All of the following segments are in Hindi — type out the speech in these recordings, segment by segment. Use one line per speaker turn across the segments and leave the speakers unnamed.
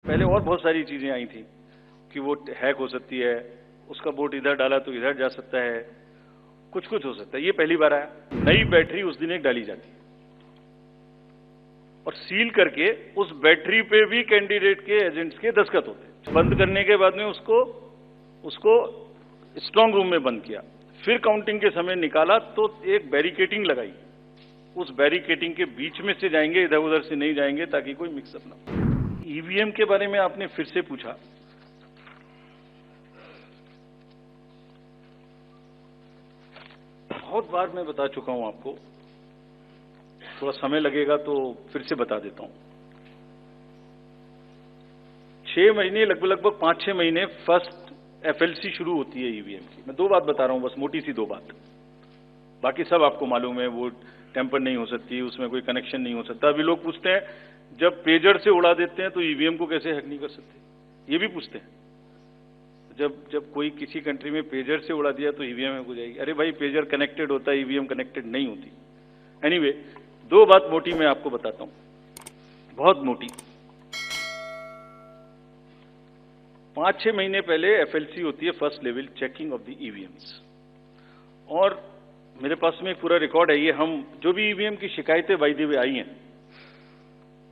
पहले और बहुत सारी चीजें आई थी कि वो हैक हो सकती है, उसका वोट इधर डाला तो इधर जा सकता है, कुछ कुछ हो सकता है। ये पहली बार आया। नई बैटरी उस दिन एक डाली जाती है और सील करके उस बैटरी पे भी कैंडिडेट के एजेंट्स के दस्तखत होते हैं। बंद करने के बाद में उसको स्ट्रांग रूम में बंद किया, फिर काउंटिंग के समय निकाला तो एक बैरिकेटिंग लगाई। उस बैरिकेटिंग के बीच में से जाएंगे, इधर उधर से नहीं जाएंगे ताकि कोई मिक्सअप ना हो। ईवीएम के बारे में आपने फिर से पूछा। बहुत बार मैं बता चुका हूं आपको, थोड़ा समय लगेगा तो फिर से बता देता हूं। 6 महीने लगभग 5-6 महीने फर्स्ट एफएलसी शुरू होती है ईवीएम की। मैं 2 बात बता रहा हूं, बस मोटी सी 2 बात, बाकी सब आपको मालूम है। वो टेम्पर नहीं हो सकती, उसमें कोई कनेक्शन नहीं हो सकता। अभी लोग पूछते हैं जब पेजर से उड़ा देते हैं तो ईवीएम को कैसे हैक नहीं कर सकते, ये भी पूछते हैं। जब कोई किसी कंट्री में पेजर से उड़ा दिया तो ईवीएम हैक हो जाएगी। अरे भाई, पेजर कनेक्टेड होता है, ईवीएम कनेक्टेड नहीं होती। एनीवे, 2 बात मोटी मैं आपको बताता हूं, बहुत मोटी। 5-6 महीने पहले एफएलसी होती है, first level checking of the EVMs, और मेरे पास में एक पूरा रिकॉर्ड है। ये हम जो भी ईवीएम की शिकायतें बाय द वे आई हैं,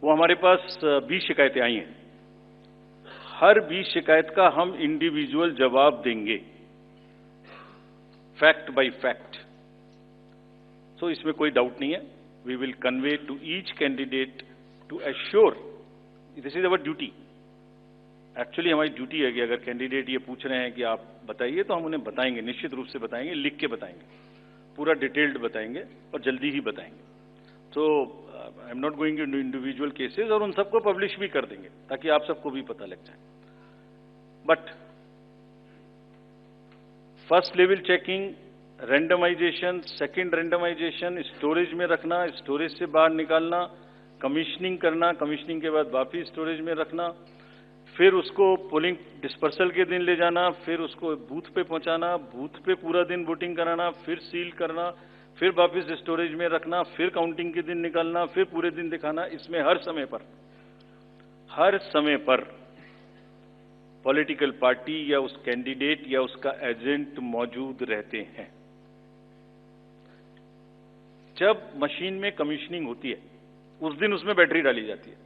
वो हमारे पास 20 शिकायतें आई हैं। हर 20 शिकायत का हम इंडिविजुअल जवाब देंगे, फैक्ट बाय फैक्ट। तो इसमें कोई डाउट नहीं है। We will convey to each candidate to assure, this is our duty. Actually हमारी ड्यूटी है कि अगर कैंडिडेट ये पूछ रहे हैं कि आप बताइए, तो हम उन्हें बताएंगे, निश्चित रूप से बताएंगे, लिख के बताएंगे, पूरा डिटेल्ड बताएंगे और जल्दी ही बताएंगे। तो I am not going to individual cases, और उन सबको पब्लिश भी कर देंगे ताकि आप सबको भी पता लग जाए। But first level checking, randomization, second randomization, storage में रखना, स्टोरेज से बाहर निकालना, कमीशनिंग करना, कमीशनिंग के बाद वापिस स्टोरेज में रखना, फिर उसको पोलिंग डिस्पर्सल के दिन ले जाना, फिर उसको बूथ पे पहुंचाना, बूथ पे पूरा दिन वोटिंग कराना, फिर सील करना, फिर वापस स्टोरेज में रखना, फिर काउंटिंग के दिन निकालना, फिर पूरे दिन दिखाना। इसमें हर समय पर पॉलिटिकल पार्टी या उस कैंडिडेट या उसका एजेंट मौजूद रहते हैं। जब मशीन में कमीशनिंग होती है उस दिन उसमें बैटरी डाली जाती है।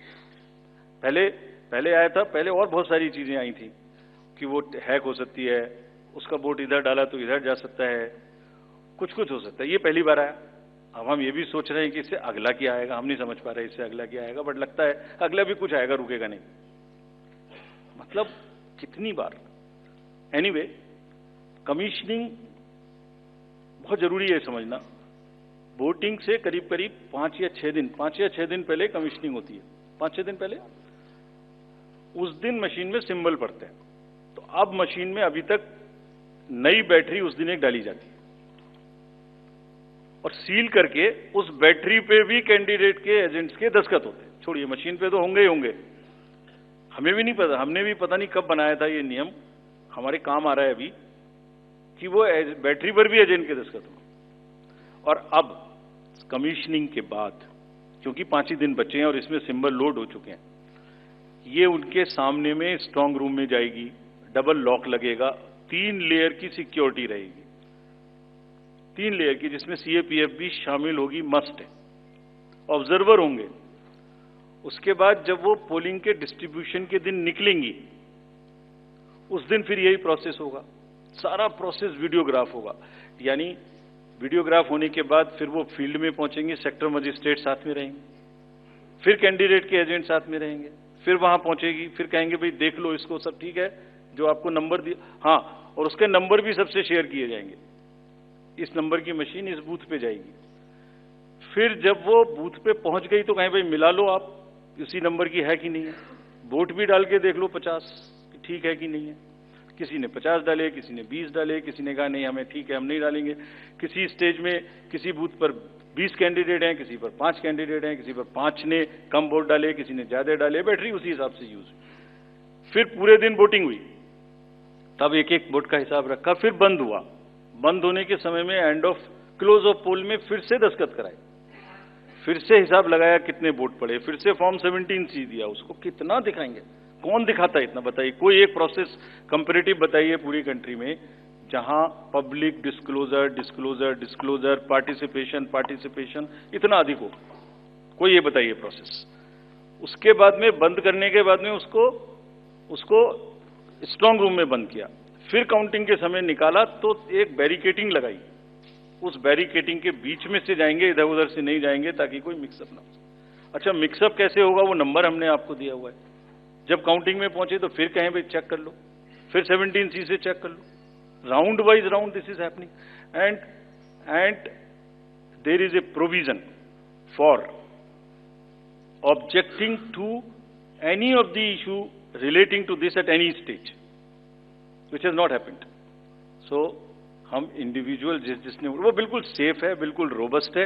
पहले आया था, पहले और बहुत सारी चीजें आई थी कि वो हैक हो सकती है, उसका वोट इधर डाला तो इधर जा सकता है, कुछ कुछ हो सकता है। ये पहली बार आया। अब हम ये भी सोच रहे हैं कि इससे अगला क्या आएगा, हम नहीं समझ पा रहे इससे अगला क्या आएगा, बट लगता है अगला भी कुछ आएगा, रुकेगा नहीं। मतलब कितनी बार। एनीवे, कमीशनिंग बहुत जरूरी है समझना। वोटिंग से करीब 5 या 6 दिन पहले कमीशनिंग होती है। 5-6 दिन पहले उस दिन मशीन में सिंबल पड़ते हैं। तो अब मशीन में अभी तक नई बैटरी उस दिन एक डाली जाती है और सील करके उस बैटरी पे भी कैंडिडेट के एजेंट्स के दस्तखत होते हैं। छोड़िए, मशीन पे तो होंगे ही होंगे, हमें भी नहीं पता, हमने भी पता नहीं कब बनाया था ये नियम, हमारे काम आ रहा है अभी कि वो बैटरी पर भी एजेंट के दस्तखत हो। और अब कमीशनिंग के बाद, क्योंकि 5 ही दिन बचे हैं और इसमें सिंबल लोड हो चुके हैं, ये उनके सामने में स्ट्रांग रूम में जाएगी, डबल लॉक लगेगा, 3 लेयर की सिक्योरिटी रहेगी, 3 लेयर की, जिसमें सीएपीएफ भी शामिल होगी, मस्ट है। ऑब्जर्वर होंगे। उसके बाद जब वो पोलिंग के डिस्ट्रीब्यूशन के दिन निकलेंगी, उस दिन फिर यही प्रोसेस होगा। सारा प्रोसेस वीडियोग्राफ होगा। यानी वीडियोग्राफ होने के बाद फिर वो फील्ड में पहुंचेंगे, सेक्टर मजिस्ट्रेट साथ में रहेंगे, फिर कैंडिडेट के एजेंट साथ में रहेंगे, फिर वहां पहुंचेगी, फिर कहेंगे भाई देख लो इसको, सब ठीक है, जो आपको नंबर दिया, हाँ, और उसके नंबर भी सबसे शेयर किए जाएंगे। इस नंबर की मशीन इस बूथ पे जाएगी। फिर जब वो बूथ पे पहुंच गई तो कहें भाई मिला लो आप, उसी नंबर की है कि नहीं है, वोट भी डाल के देख लो 50 ठीक है कि नहीं है। किसी ने 50 डाले, किसी ने 20 डाले, किसी ने कहा नहीं हमें ठीक है, हम नहीं डालेंगे। किसी स्टेज में किसी बूथ पर 20 कैंडिडेट हैं, किसी पर 5 कैंडिडेट हैं, किसी पर 5 ने कम वोट डाले, किसी ने ज्यादा डाले, बैटरी उसी हिसाब से यूज। फिर पूरे दिन वोटिंग हुई, तब एक एक वोट का हिसाब रखा, फिर बंद हुआ। बंद होने के समय में एंड ऑफ क्लोज ऑफ पोल में फिर से दस्तखत कराए, फिर से हिसाब लगाया कितने वोट पड़े, फिर से फॉर्म 17 सी दिया, उसको कितना दिखाएंगे, कौन दिखाता है इतना, बताइए। कोई एक प्रोसेस कंपैरेटिव बताइए पूरी कंट्री में जहां पब्लिक डिस्क्लोजर पार्टिसिपेशन इतना अधिक हो, कोई ये बताइए प्रोसेस। उसके बाद में बंद करने के बाद में उसको स्ट्रांग रूम में बंद किया, फिर काउंटिंग के समय निकाला तो एक बैरिकेटिंग लगाई, उस बैरिकेटिंग के बीच में से जाएंगे, इधर उधर से नहीं जाएंगे ताकि कोई मिक्सअप ना हो। अच्छा, मिक्सअप कैसे होगा, वो नंबर हमने आपको दिया हुआ है। जब काउंटिंग में पहुंचे तो फिर कहें भाई चेक कर लो, फिर 17C से चेक कर लो, round wise round this is happening. And there is a provision for objecting to any of the issue relating to this at any stage, which has not happened. So हम इंडिविजुअल जिसने वो बिल्कुल सेफ है, बिल्कुल रोबस्ट है।